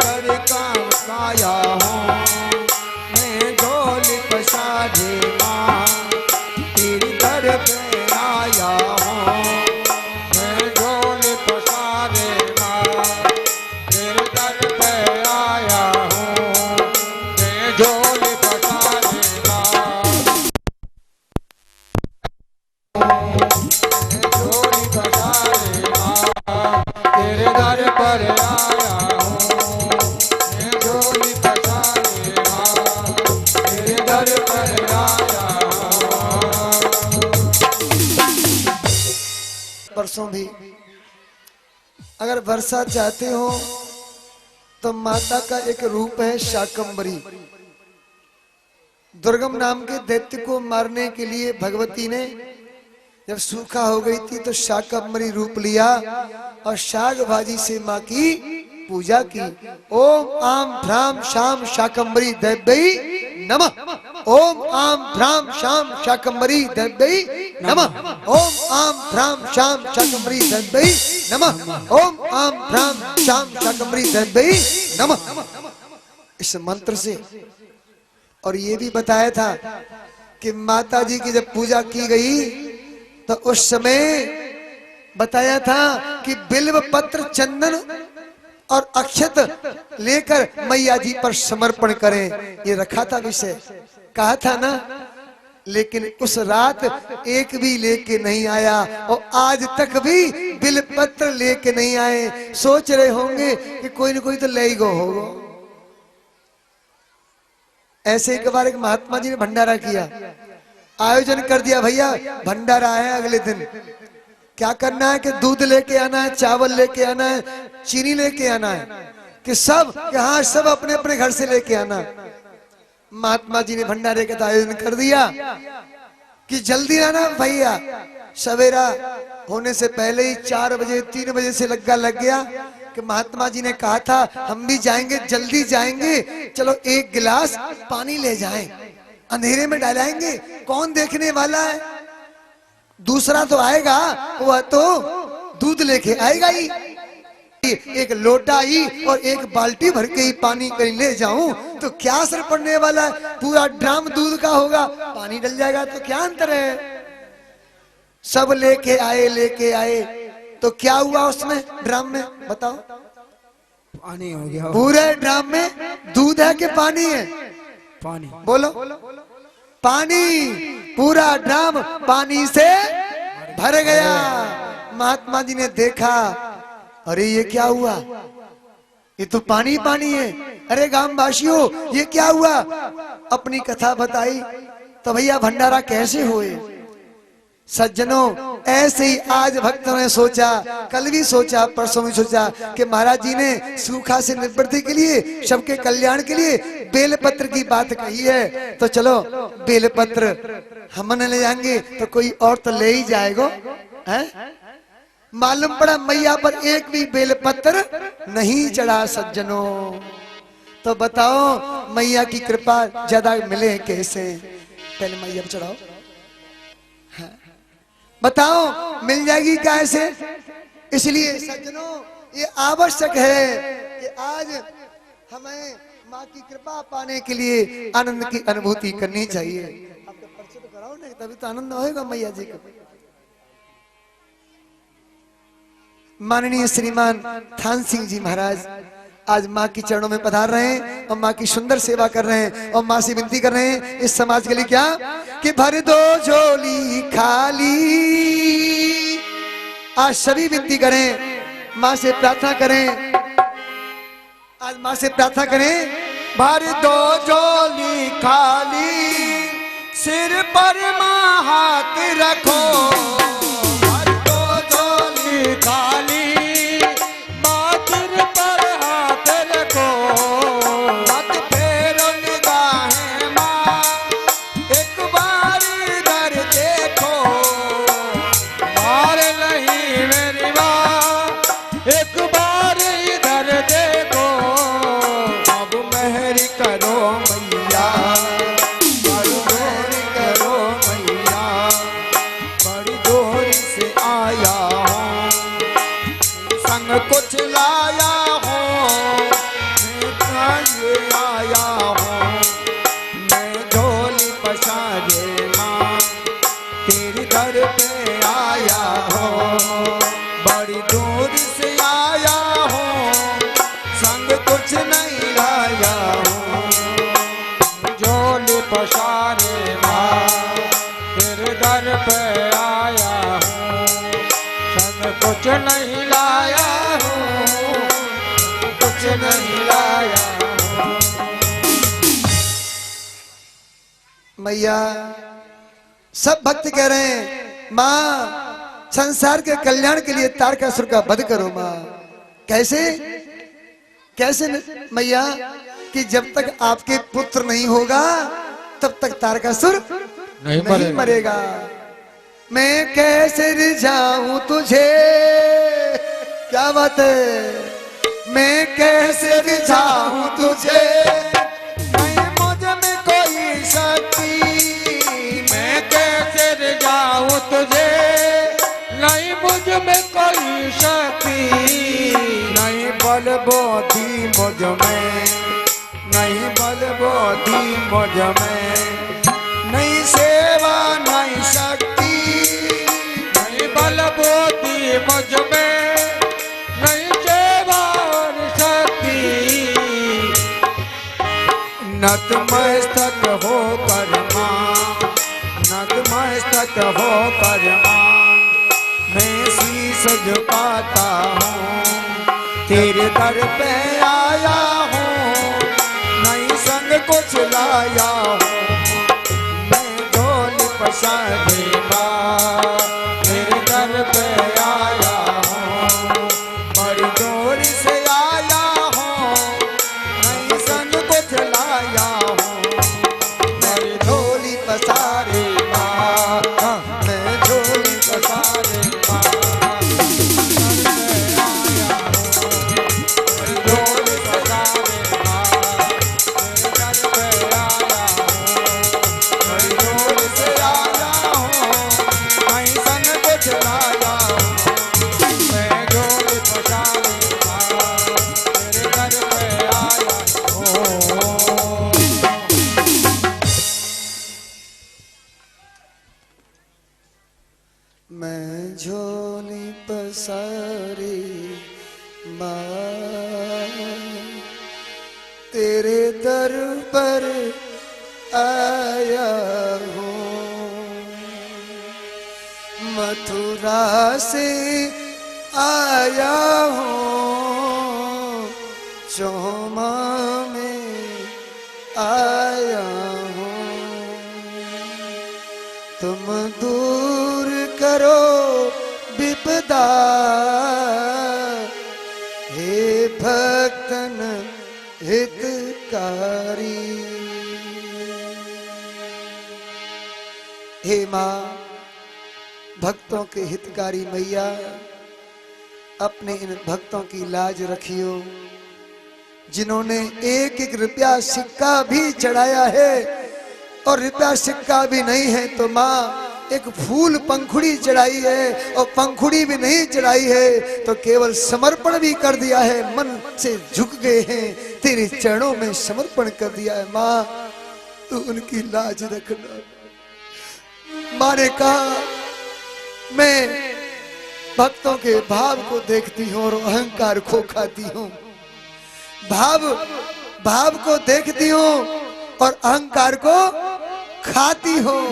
कर काम काया हूँ, मैं झोली पसारे माँ तेरे दर पे आया हूँ, मैं झोली पसारे माँ तेरे दर पे आया हूँ, मैं झोली पसारे माँ झोली पसारे माँ तेरे दर पर आया हूँ, मैं झोली पसारे माँ तेरे दर पर आया हूँ। परसों भी अगर वर्षा चाहते हो तो माता का एक रूप है शाकंभरी। दुर्गम नाम के दैत्य को मारने के लिए भगवती ने जब सूखा हो गई थी तो शाकंभरी रूप लिया और शाक भाजी से माँ की पूजा की। ओम आम भ्राम शाम शाकंभरी दैव्यै नमः। ओम आम भ्राम शाम शाकंभरी दैव्यै नमः। ओम आम भ्राम शाम शाकंभरी दैव्यै नमः। ओम आम भ्राम शाम शाकंभरी दैव्यै नमः। इस मंत्र से और ये भी बताया था कि माता जी की जब पूजा की गई तो उस समय बताया था कि बिल्व पत्र चंदन और अक्षत लेकर मैया जी पर समर्पण करें, ये रखा था विषय, कहा था ना। लेकिन उस रात एक भी लेके नहीं आया और आज तक भी बिल पत्र लेके नहीं आए। सोच रहे होंगे कि कोई न कोई तो ले ही गो होगा। ऐसे एक बार एक महात्मा जी ने भंडारा किया, आयोजन कर दिया, भैया भंडारा है अगले दिन, क्या करना है कि दूध लेके आना है, चावल लेके आना है, चीनी लेके आना है, कि सब हाँ सब अपने अपने घर से लेके आना। महात्मा जी ने भंडारे का आयोजन कर दिया कि जल्दी आना भैया। सवेरा होने से पहले ही 4 बजे 3 बजे से लग गया कि महात्मा जी ने कहा था हम भी जाएंगे, जल्दी जाएंगे, चलो एक गिलास पानी ले जाएं, अंधेरे में डालेंगे, कौन देखने वाला है, दूसरा तो आएगा, वह तो दूध लेके आएगा ही। एक लोटा ही और एक बाल्टी भर के ही पानी कहीं ले जाऊं तो क्या असर पड़ने वाला है, पूरा ड्राम दूध का होगा, पानी डल जाएगा तो क्या अंतर है। सब लेके आए तो क्या हुआ उसमें ड्राम में, बताओ, पानी हो गया। पूरे ड्राम में दूध है कि पानी है, पानी, बोलो पानी, पूरा ड्राम पानी से भर गया। महात्मा जी ने देखा, अरे ये क्या हुआ, ये तो पानी पानी है, अरे गांववासियों ये क्या हुआ। अपनी कथा बताई तो भैया भंडारा कैसे हुए। सज्जनों ऐसे ही आज भक्तों ने सोचा, कल भी सोचा, परसों भी सोचा कि महाराज जी ने सूखा से निवृत्ति के लिए, सबके कल्याण के लिए बेलपत्र की बात कही है, तो चलो बेलपत्र हम न ले जाएंगे तो कोई और तो ले ही जाएगा। है मालूम पड़ा मैया पर एक भी बेलपत्र नहीं चढ़ा सज्जनों। तो बताओ मैया की कृपा ज्यादा मिले कैसे, पहले मैया पर चढ़ाओ, बताओ मिल जाएगी कैसे। इसलिए सज्जनों ये आवश्यक है कि आज हमें माँ की कृपा पाने के लिए आनंद की अनुभूति करनी चाहिए। आप तो परिचय तो कराओ नहीं, तभी तो आनंद होगा मैया जी को। माननीय श्रीमान थान सिंह जी महाराज आज माँ की चरणों में पधार रहे हैं और माँ की सुंदर सेवा कर रहे हैं और माँ से विनती कर रहे हैं इस समाज के लिए क्या कि भर दो झोली खाली। आज सभी विनती करें, माँ से प्रार्थना करें, आज माँ से प्रार्थना करें, भर दो झोली खाली, सिर पर माँ हाथ रखो, भर दो झोली खाली, माँ सिर पर हाथ रखो, मत फेरो निगाहें माँ, एक बार इधर देखो, मार नहीं मेरी माँ, एक बार इधर देखो, अब मेहर करो मैया, बड़ी जोर करो मैया, बड़ी जोर कुछ नहीं लाया हूँ, कुछ नहीं लाया हूँ। मैया सब भक्त कह रहे हैं माँ संसार के कल्याण के लिए तारकासुर का वध करो माँ। कैसे कैसे मैया कि जब तक आपके पुत्र नहीं होगा तब तक तारकासुर नहीं मरेगा। मैं कैसे रिझाऊं तुझे, क्या बात है, मैं कैसे रिझाऊं तुझे, नहीं मुझ में कोई शक्ति, मैं कैसे रिझाऊं तुझे, नहीं मुझ में कोई शक्ति, नहीं बल बुद्धि मुझ में, नहीं बल बुद्धि मुझ में, नहीं सेवा नहीं शक्ति, नहीं बल बुद्धि मुझ में, नहीं सेवा और शक्ति। नतमस्तक होकर मां, नतमस्तक होकर मां, मैं शीश झुकाता हूँ, तेरे दर पे आया हूँ, नहीं संग कुछ लाया हूँ, मैं ढोल पसारेगा, तेरे दर पे आया हूँ, बड़ी दूर से आया हूँ, नहीं संग कुछ लाया हूँ, मैं ढोली पसारेगा, मैं ढोली पसारेगा। मैं झोली पसारी माँ, तेरे दर पर आया हूँ, मथुरा से आया हूँ, चौमा में आया हूँ, तुम दूर करो विपदा, हे भक्तन हितकारी। हे माँ भक्तों के हितकारी मैया, अपने इन भक्तों की लाज रखियो, जिन्होंने एक एक रुपया सिक्का भी चढ़ाया है और रुपया सिक्का भी नहीं है तो माँ एक फूल पंखुड़ी चढ़ाई है, और पंखुड़ी भी नहीं चढ़ाई है तो केवल समर्पण भी कर दिया है, मन से झुक गए हैं, तेरे चरणों में समर्पण कर दिया है। माँ तू उनकी लाज रखना। माँ ने कहा मैं भक्तों के भाव को देखती हूँ और अहंकार को खाती हूँ, भाव को देखती हूँ और अहंकार को खाती हूँ,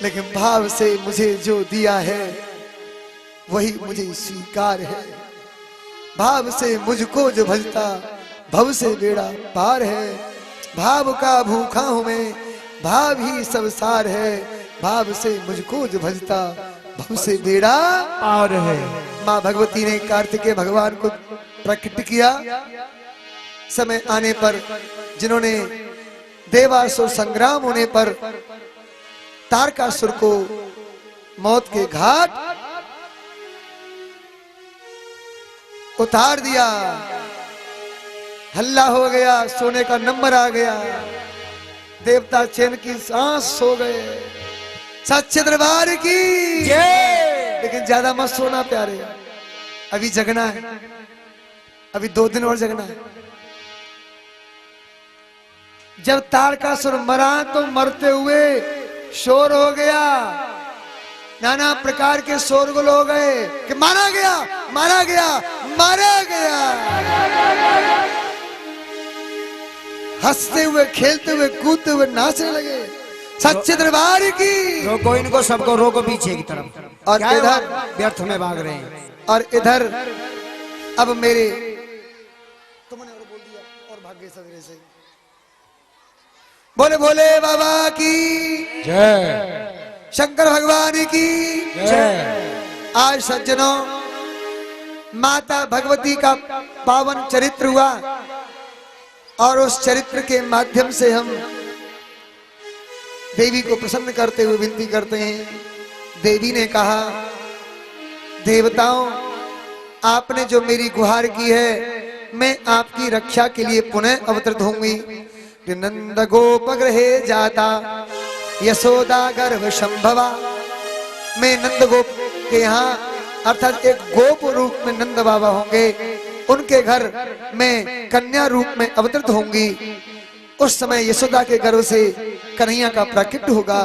लेकिन भाव से मुझे जो दिया है वही मुझे स्वीकार है। भाव से मुझको जो भजता भव से बेड़ा पार है, भाव का भूखा हूं मैं, भाव ही सब सार है, भाव से मुझको जो भजता भव से बेड़ा पार है। माँ भगवती ने कार्तिकेय भगवान को प्रकट किया, समय आने पर जिन्होंने देवासुर संग्राम होने पर तारकासुर को मौत के घाट उतार दिया, हल्ला हो गया, सोने का नंबर आ गया, देवता चैन की सांस सो गए। सच्चे दरबार की जय। लेकिन ज्यादा मत सोना प्यारे, अभी जगना है, अभी 2 दिन और जगना है। जब तारकासुर मरा तो मरते हुए शोर हो गया, नाना प्रकार के शोरगुल हो गए कि मारा गया, मारा गया, मारा गया। हंसते हुए, खेलते हुए, कूदते हुए नाचने लगे, सच्चे दरबार की। रोको इनको सबको, रोको पीछे की तरफ। और क्या है इधर वहाँ? व्यर्थ में भाग रहे हैं। और इधर अब मेरे तुमने और बोल दिया और भाग्य सवेरे से बोले भोले बाबा की जय, शंकर भगवान की जय। आज सज्जनों माता भगवती का पावन चरित्र हुआ और उस चरित्र के माध्यम से हम देवी को प्रसन्न करते हुए विनती करते हैं। देवी ने कहा, देवताओं आपने जो मेरी गुहार की है मैं आपकी रक्षा के लिए पुनः अवतरित होंगी। नंद गोप गृहे जाता यशोदा गर्भ संभवा। मैं नंद गोप के यहाँ अर्थात एक गोप रूप में नंद बाबा होंगे, उनके घर में कन्या रूप में अवतरित होंगी। उस समय यशोदा के गर्भ से कन्हैया का प्राकट्य होगा।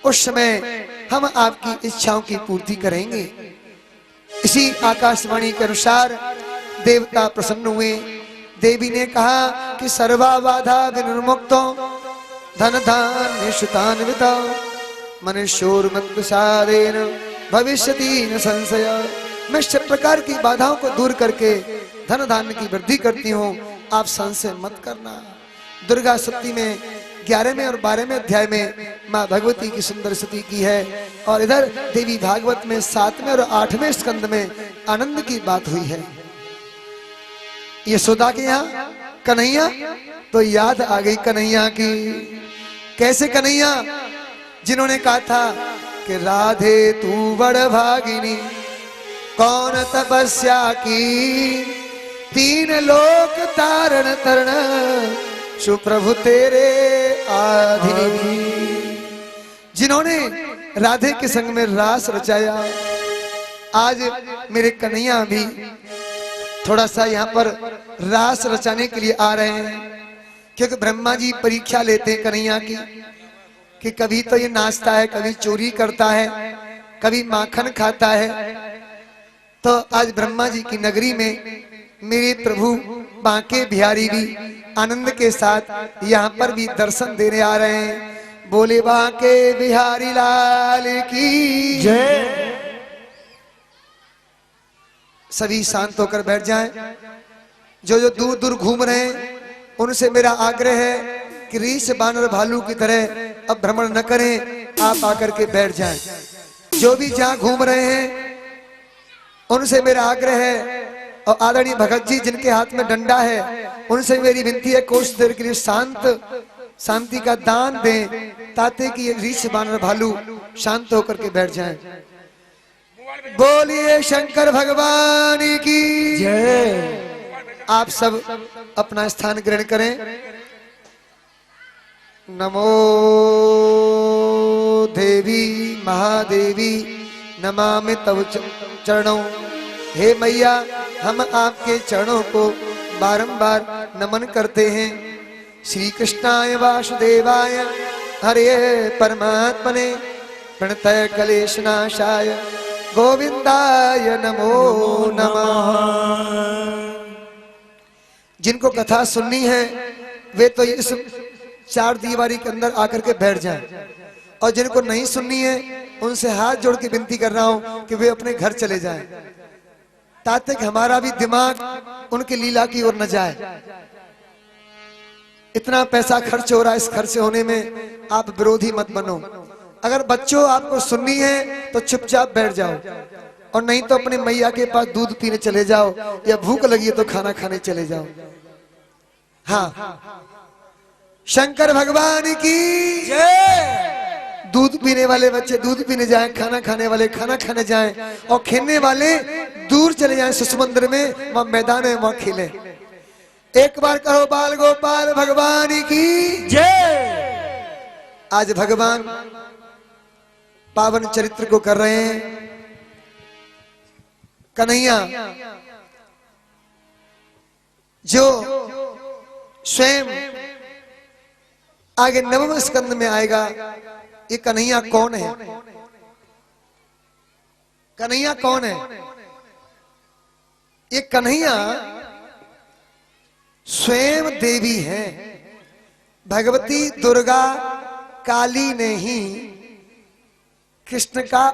उस समय हम आपकी इच्छाओं की पूर्ति करेंगे। इसी आकाशवाणी के अनुसार देवता प्रसन्न हुए। देवी ने कहा कि सर्वा बाधा विनिर्मुक्तो धन धान्य सुतान्विता मनुष्योर मत्सादेन भविष्यति न संशय। मैं सब प्रकार की बाधाओं को दूर करके धन धान्य की वृद्धि करती हूँ, आप संशय मत करना। दुर्गा सप्तमी में 11वें और 12वें अध्याय में माँ भगवती की सुंदर स्तुति की है और इधर देवी भागवत में 7वें और 8वें स्कंद में आनंद की बात हुई है। यशोदा के यहाँ कन्हैया तो याद आ गई कन्हैया की। कैसे कन्हैया, जिन्होंने कहा था कि राधे तू बड़ भागिनी कौन तपस्या की, तीन लोक तारण तरण सुप्रभु तेरे आधीन। जिन्होंने राधे के संग में रास रचाया, आज मेरे कन्हैया भी थोड़ा सा यहाँ पर रास रचाने के लिए आ रहे हैं। क्योंकि ब्रह्मा जी परीक्षा लेते हैं कन्हैया की कि कभी तो ये नाचता है, कभी चोरी करता है, कभी माखन खाता है। तो आज ब्रह्मा जी की नगरी में मेरे प्रभु बांके बिहारी भी आनंद के साथ यहाँ पर भी दर्शन देने आ रहे हैं। बोले बांके बिहारी लाल की जय। सभी शांत होकर बैठ जाएं। जो जो दूर दूर घूम रहे हैं उनसे मेरा आग्रह है कि रीछ बानर भालू की तरह अब भ्रमण न करें, आप आकर के बैठ जाएं। जो भी जहां घूम रहे हैं उनसे मेरा आग्रह है, और आदरणीय भगत जी जिनके हाथ में डंडा है उनसे मेरी विनती है कुछ देर के लिए शांति का दान दें ताकि कि रीछ बानर भालू शांत होकर के बैठ जाएं। बोलिए शंकर भगवान की जय। आप सब अपना स्थान ग्रहण करें। नमो देवी महादेवी नमामि तव चरणों। हे मैया, हम आपके चरणों को बारंबार नमन करते हैं। श्री कृष्णाय वासुदेवाय हरे परमात्मने प्रणतय क्लेशनाशाय गोविंदाय नमो नमः। जिनको कथा सुननी है वे तो इस चार दीवारी के अंदर आकर के बैठ जाएं, और जिनको नहीं सुननी है उनसे हाथ जोड़ के विनती कर रहा हूं कि वे अपने घर चले जाएं, ताकि हमारा भी दिमाग उनकी लीला की ओर न जाए। इतना पैसा खर्च हो रहा है, इस खर्च होने में आप विरोधी मत बनो। अगर बच्चों आपको सुननी है तो चुपचाप बैठ जाओ, और नहीं तो अपने मैया के पास दूध पीने चले जाओ, या भूख लगी है तो खाना खाने चले जाओ। हाँ, शंकर भगवान की जय। दूध पीने वाले बच्चे दूध पीने जाएं, खाना खाने वाले खाना खाने जाएं, और खेलने वाले दूर चले जाएं शिशु मंदिर में, वहां मैदान है वहां खेले। एक बार कहो बाल गोपाल भगवान की जय। आज भगवान पावन चरित्र को कर रहे हैं। कन्हैया जो स्वयं आगे 9वें स्कंद में आएगा, ये कन्हैया कौन है? कन्हैया कौन है? ये कन्हैया स्वयं देवी है। भगवती दुर्गा काली ने ही कृष्ण का